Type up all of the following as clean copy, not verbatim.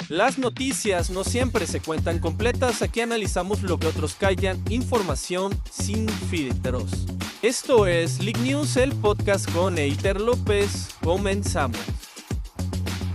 Las noticias no siempre se cuentan completas, aquí analizamos lo que otros callan, información sin filtros. Esto es League News, el podcast con Eiter López. Comenzamos.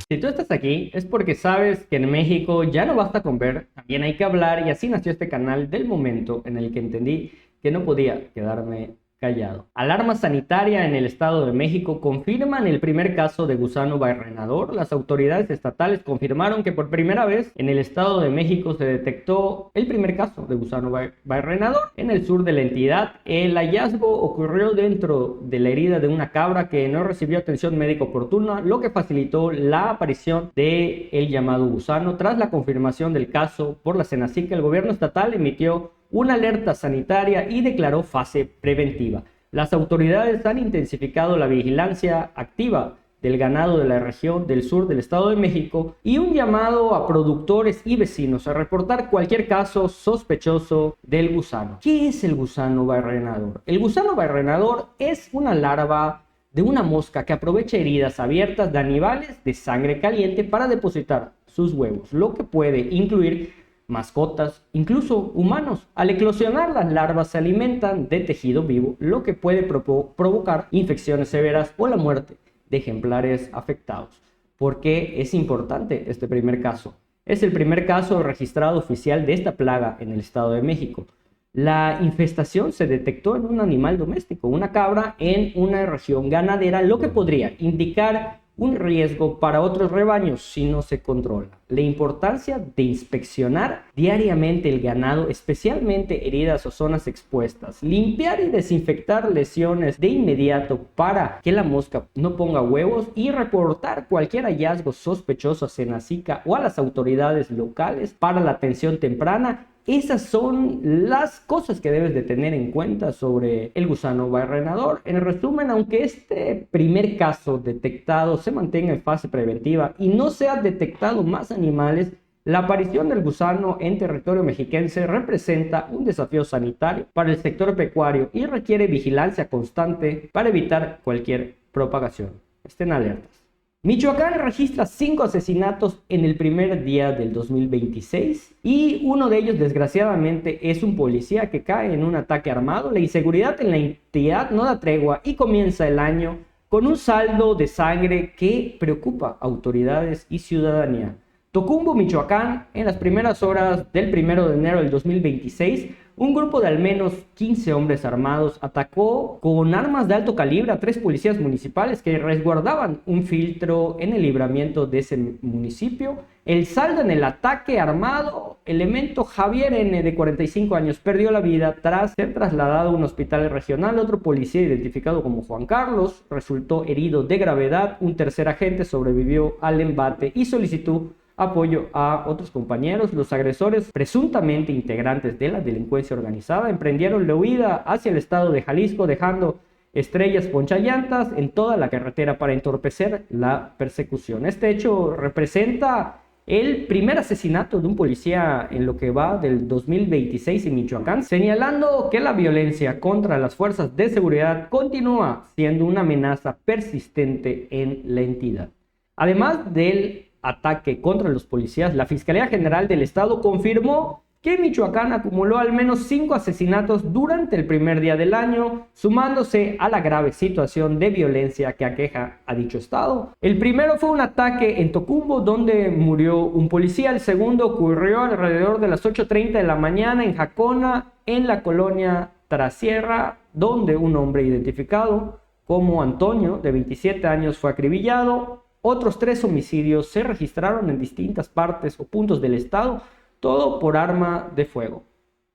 Si tú estás aquí es porque sabes que en México ya no basta con ver, también hay que hablar, y así nació este canal del momento en el que entendí que no podía quedarme callado. Alarma sanitaria en el Estado de México confirman el primer caso de gusano barrenador. Las autoridades estatales confirmaron que por primera vez en el Estado de México se detectó el primer caso de gusano barrenador en el sur de la entidad. El hallazgo ocurrió dentro de la herida de una cabra que no recibió atención médica oportuna, lo que facilitó la aparición del llamado gusano. Tras la confirmación del caso por la Senacica, el gobierno estatal emitió una alerta sanitaria y declaró fase preventiva. Las autoridades han intensificado la vigilancia activa del ganado de la región del sur del Estado de México y un llamado a productores y vecinos a reportar cualquier caso sospechoso del gusano. ¿Qué es el gusano barrenador? El gusano barrenador es una larva de una mosca que aprovecha heridas abiertas de animales de sangre caliente para depositar sus huevos, lo que puede incluir mascotas, incluso humanos. Al eclosionar, las larvas se alimentan de tejido vivo, lo que puede provocar infecciones severas o la muerte de ejemplares afectados. ¿Por qué es importante este primer caso? Es el primer caso registrado oficial de esta plaga en el Estado de México. La infestación se detectó en un animal doméstico, una cabra en una región ganadera, lo que podría indicar un riesgo para otros rebaños si no se controla. La importancia de inspeccionar diariamente el ganado, especialmente heridas o zonas expuestas, limpiar y desinfectar lesiones de inmediato para que la mosca no ponga huevos y reportar cualquier hallazgo sospechoso a Senacica o a las autoridades locales para la atención temprana. Esas son las cosas que debes de tener en cuenta sobre el gusano barrenador. En resumen, aunque este primer caso detectado se mantenga en fase preventiva y no se han detectado más animales, la aparición del gusano en territorio mexiquense representa un desafío sanitario para el sector pecuario y requiere vigilancia constante para evitar cualquier propagación. Estén alertas. Michoacán registra 5 asesinatos en el primer día del 2026 y uno de ellos, desgraciadamente, es un policía que cae en un ataque armado. La inseguridad en la entidad no da tregua y comienza el año con un saldo de sangre que preocupa a autoridades y ciudadanía. Tocumbo, Michoacán, en las primeras horas del 1 de enero del 2026, un grupo de al menos 15 hombres armados atacó con armas de alto calibre a 3 policías municipales que resguardaban un filtro en el libramiento de ese municipio. El saldo en el ataque armado, elemento Javier N., de 45 años, perdió la vida tras ser trasladado a un hospital regional. Otro policía, identificado como Juan Carlos, resultó herido de gravedad. Un tercer agente sobrevivió al embate y solicitó apoyo a otros compañeros. Los agresores, presuntamente integrantes de la delincuencia organizada, emprendieron la huida hacia el estado de Jalisco, dejando estrellas ponchallantas en toda la carretera para entorpecer la persecución. Este hecho representa el primer asesinato de un policía en lo que va del 2026 en Michoacán, señalando que la violencia contra las fuerzas de seguridad continúa siendo una amenaza persistente en la entidad. Además del ataque contra los policías, la Fiscalía General del Estado confirmó que Michoacán acumuló al menos 5 asesinatos durante el primer día del año, sumándose a la grave situación de violencia que aqueja a dicho estado. El primero fue un ataque en Tocumbo, donde murió un policía. El segundo ocurrió alrededor de las 8:30 de la mañana en Jacona, en la colonia Trasierra, donde un hombre identificado como Antonio, de 27 años, fue acribillado. Otros 3 homicidios se registraron en distintas partes o puntos del estado, todo por arma de fuego.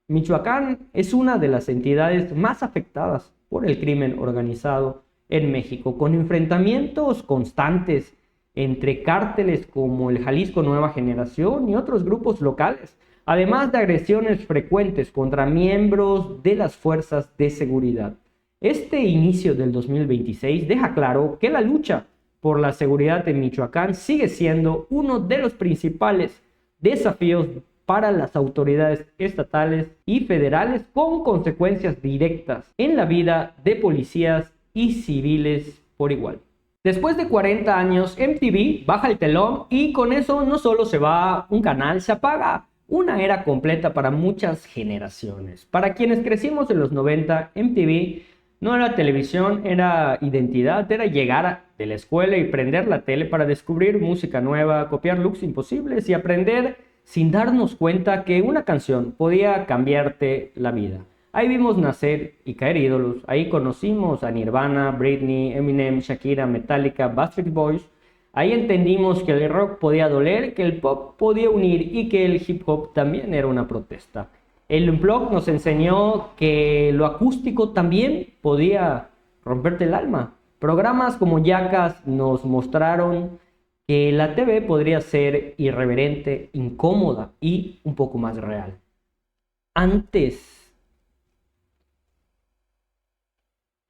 Michoacán es una de las entidades más afectadas por el crimen organizado en México, con enfrentamientos constantes entre cárteles como el Jalisco Nueva Generación y otros grupos locales, además de agresiones frecuentes contra miembros de las fuerzas de seguridad. Este inicio del 2026 deja claro que la lucha por la seguridad en Michoacán sigue siendo uno de los principales desafíos para las autoridades estatales y federales, con consecuencias directas en la vida de policías y civiles por igual. Después de 40 años, MTV baja el telón y con eso no solo se va un canal, se apaga una era completa para muchas generaciones. Para quienes crecimos en los 90, MTV no era televisión, era identidad, era llegar de la escuela y prender la tele para descubrir música nueva, copiar looks imposibles y aprender sin darnos cuenta que una canción podía cambiarte la vida. Ahí vimos nacer y caer ídolos, ahí conocimos a Nirvana, Britney, Eminem, Shakira, Metallica, Backstreet Boys. Ahí entendimos que el rock podía doler, que el pop podía unir y que el hip hop también era una protesta. El Unplugged nos enseñó que lo acústico también podía romperte el alma. Programas como Jackass nos mostraron que la TV podría ser irreverente, incómoda y un poco más real.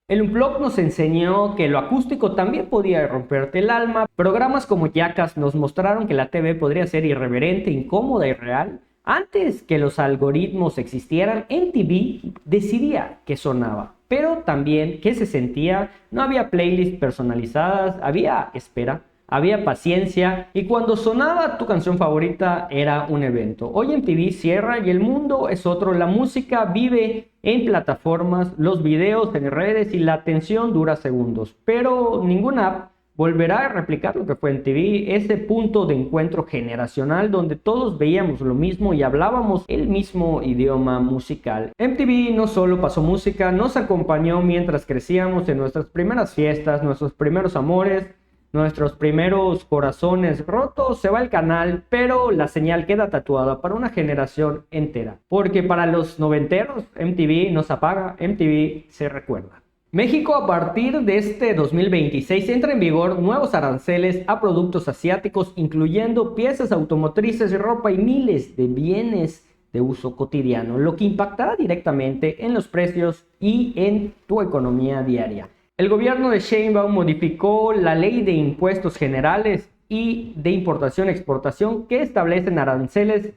El Unplugged nos enseñó que lo acústico también podía romperte el alma. Programas como Jackass nos mostraron que la TV podría ser irreverente, incómoda y real. Antes que los algoritmos existieran, MTV decidía qué sonaba, pero también qué se sentía. No había playlists personalizadas, había espera, había paciencia y cuando sonaba tu canción favorita era un evento. Hoy MTV cierra y el mundo es otro. La música vive en plataformas, los videos en redes y la atención dura segundos. Pero ninguna app volverá a replicar lo que fue MTV, ese punto de encuentro generacional donde todos veíamos lo mismo y hablábamos el mismo idioma musical. MTV no solo pasó música, nos acompañó mientras crecíamos en nuestras primeras fiestas, nuestros primeros amores, nuestros primeros corazones rotos. Se va el canal, pero la señal queda tatuada para una generación entera. Porque para los noventeros, MTV no se apaga, MTV se recuerda. México, a partir de este 2026 entra en vigor nuevos aranceles a productos asiáticos, incluyendo piezas automotrices, ropa y miles de bienes de uso cotidiano, lo que impactará directamente en los precios y en tu economía diaria. El gobierno de Sheinbaum modificó la ley de impuestos generales y de importación-exportación que establecen aranceles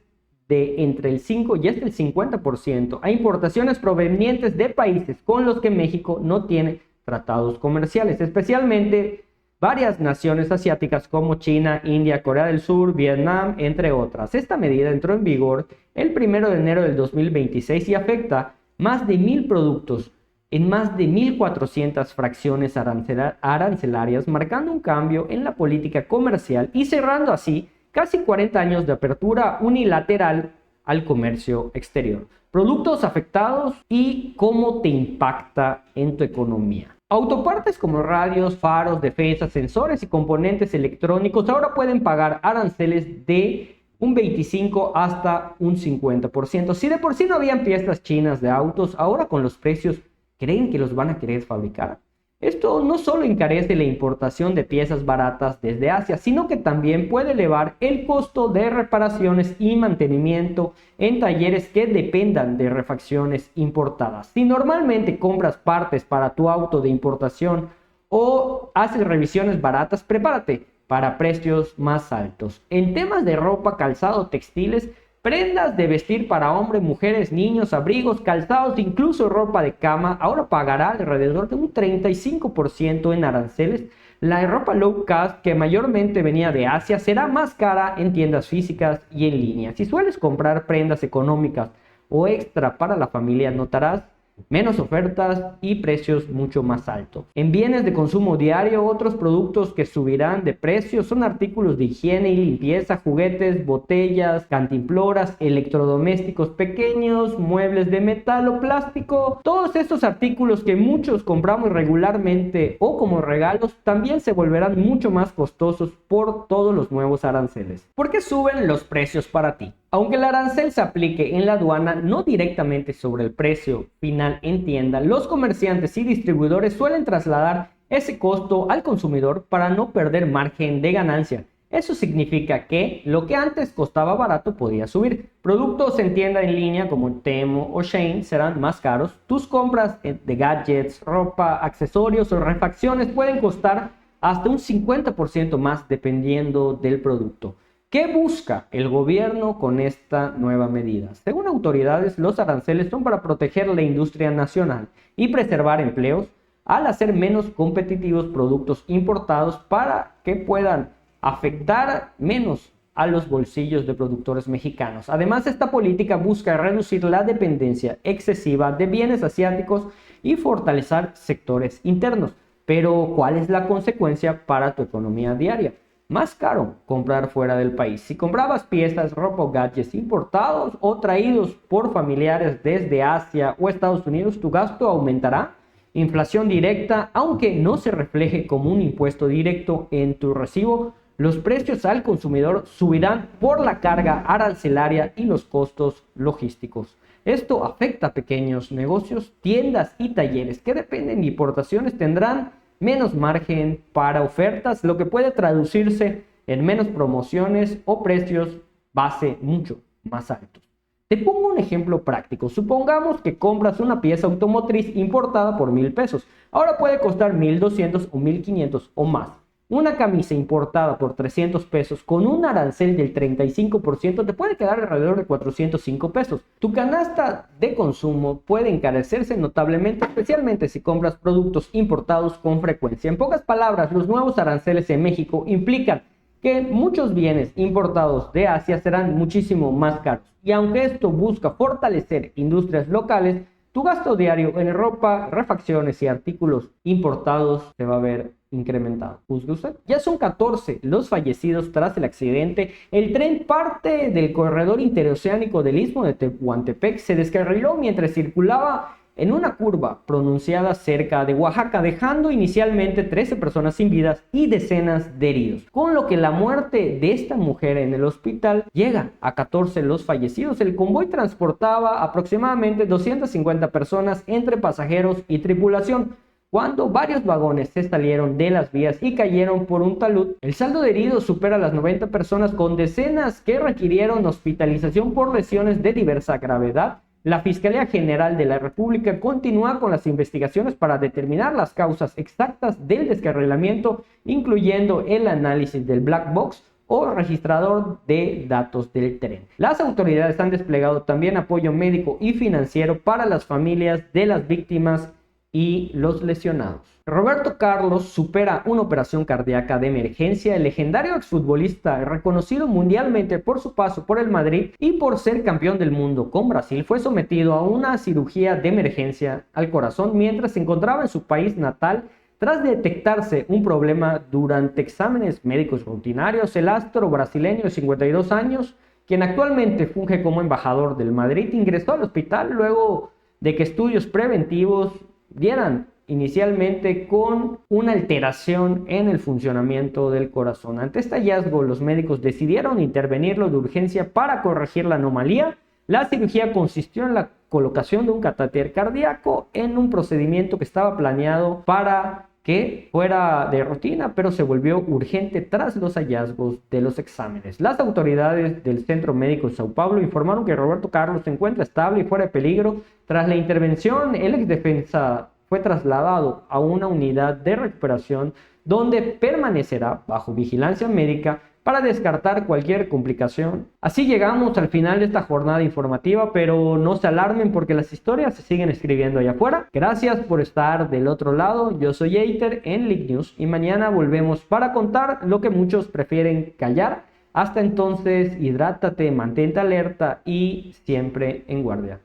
de entre el 5 y hasta el 50% a importaciones provenientes de países con los que México no tiene tratados comerciales, especialmente varias naciones asiáticas como China, India, Corea del Sur, Vietnam, entre otras. Esta medida entró en vigor el 1 de enero del 2026 y afecta más de 1,000 productos en más de 1,400 fracciones arancelarias, marcando un cambio en la política comercial y cerrando así casi 40 años de apertura unilateral al comercio exterior. Productos afectados y cómo te impacta en tu economía. Autopartes como radios, faros, defensas, sensores y componentes electrónicos ahora pueden pagar aranceles de un 25 hasta un 50%. Si de por sí no habían piezas chinas de autos, ahora con los precios, ¿creen que los van a querer fabricar? Esto no solo encarece la importación de piezas baratas desde Asia, sino que también puede elevar el costo de reparaciones y mantenimiento en talleres que dependan de refacciones importadas. Si normalmente compras partes para tu auto de importación o haces revisiones baratas, prepárate para precios más altos. En temas de ropa, calzado, textiles, prendas de vestir para hombres, mujeres, niños, abrigos, calzados, incluso ropa de cama, ahora pagará alrededor de un 35% en aranceles. La ropa low cost, que mayormente venía de Asia, será más cara en tiendas físicas y en línea. Si sueles comprar prendas económicas o extra para la familia, notarás menos ofertas y precios mucho más altos. En bienes de consumo diario, otros productos que subirán de precio son artículos de higiene y limpieza, juguetes, botellas, cantimploras, electrodomésticos pequeños, muebles de metal o plástico. Todos estos artículos que muchos compramos regularmente o como regalos también se volverán mucho más costosos por todos los nuevos aranceles. ¿Por qué suben los precios para ti? Aunque el arancel se aplique en la aduana, no directamente sobre el precio final en tienda, los comerciantes y distribuidores suelen trasladar ese costo al consumidor para no perder margen de ganancia. Eso significa que lo que antes costaba barato podía subir. Productos en tienda en línea como Temu o Shein serán más caros. Tus compras de gadgets, ropa, accesorios o refacciones pueden costar hasta un 50% más dependiendo del producto. ¿Qué busca el gobierno con esta nueva medida? Según autoridades, los aranceles son para proteger la industria nacional y preservar empleos. al hacer menos competitivos productos importados para que puedan afectar menos a los bolsillos de productores mexicanos. Además, esta política busca reducir la dependencia excesiva de bienes asiáticos y fortalecer sectores internos. Pero, ¿cuál es la consecuencia para tu economía diaria? Más caro comprar fuera del país. Si comprabas piezas, ropa o gadgets importados o traídos por familiares desde Asia o Estados Unidos, tu gasto aumentará. Inflación directa, aunque no se refleje como un impuesto directo en tu recibo, los precios al consumidor subirán por la carga arancelaria y los costos logísticos. Esto afecta a pequeños negocios, tiendas y talleres que dependen de importaciones, tendrán menos margen para ofertas, lo que puede traducirse en menos promociones o precios base mucho más altos. Te pongo un ejemplo práctico. Supongamos que compras una pieza automotriz importada por 1,000 pesos. Ahora puede costar 1,200 o 1,500 o más. Una camisa importada por 300 pesos con un arancel del 35% te puede quedar alrededor de 405 pesos. Tu canasta de consumo puede encarecerse notablemente, especialmente si compras productos importados con frecuencia. En pocas palabras, los nuevos aranceles en México implican que muchos bienes importados de Asia serán muchísimo más caros. Y aunque esto busca fortalecer industrias locales, tu gasto diario en ropa, refacciones y artículos importados se va a ver incrementado. ¿Juzgue usted? Ya son 14 los fallecidos tras el accidente. El tren parte del corredor interoceánico del Istmo de Tehuantepec se descarriló mientras circulaba en una curva pronunciada cerca de Oaxaca, dejando inicialmente 13 personas sin vidas y decenas de heridos, con lo que la muerte de esta mujer en el hospital llega a 14 los fallecidos. El convoy transportaba aproximadamente 250 personas entre pasajeros y tripulación, cuando varios vagones se salieron de las vías y cayeron por un talud. El saldo de heridos supera las 90 personas, con decenas que requirieron hospitalización por lesiones de diversa gravedad. La Fiscalía General de la República continúa con las investigaciones para determinar las causas exactas del descarrilamiento, incluyendo el análisis del black box o registrador de datos del tren. Las autoridades han desplegado también apoyo médico y financiero para las familias de las víctimas y los lesionados. Roberto Carlos supera una operación cardíaca de emergencia. El legendario exfutbolista, reconocido mundialmente por su paso por el Madrid y por ser campeón del mundo con Brasil, fue sometido a una cirugía de emergencia al corazón mientras se encontraba en su país natal. Tras detectarse un problema durante exámenes médicos rutinarios, el astro brasileño de 52 años, quien actualmente funge como embajador del Madrid, ingresó al hospital luego de que estudios preventivos dieran inicialmente con una alteración en el funcionamiento del corazón. Ante este hallazgo, los médicos decidieron intervenirlo de urgencia para corregir la anomalía. La cirugía consistió en la colocación de un catéter cardíaco en un procedimiento que estaba planeado para que fuera de rutina, pero se volvió urgente tras los hallazgos de los exámenes. Las autoridades del Centro Médico de Sao Paulo informaron que Roberto Carlos se encuentra estable y fuera de peligro. Tras la intervención, el exdefensa fue trasladado a una unidad de recuperación donde permanecerá bajo vigilancia médica para descartar cualquier complicación. Así llegamos al final de esta jornada informativa, pero no se alarmen porque las historias se siguen escribiendo allá afuera. Gracias por estar del otro lado. Yo soy Eiter en League News y mañana volvemos para contar lo que muchos prefieren callar. Hasta entonces, hidrátate, mantente alerta y siempre en guardia.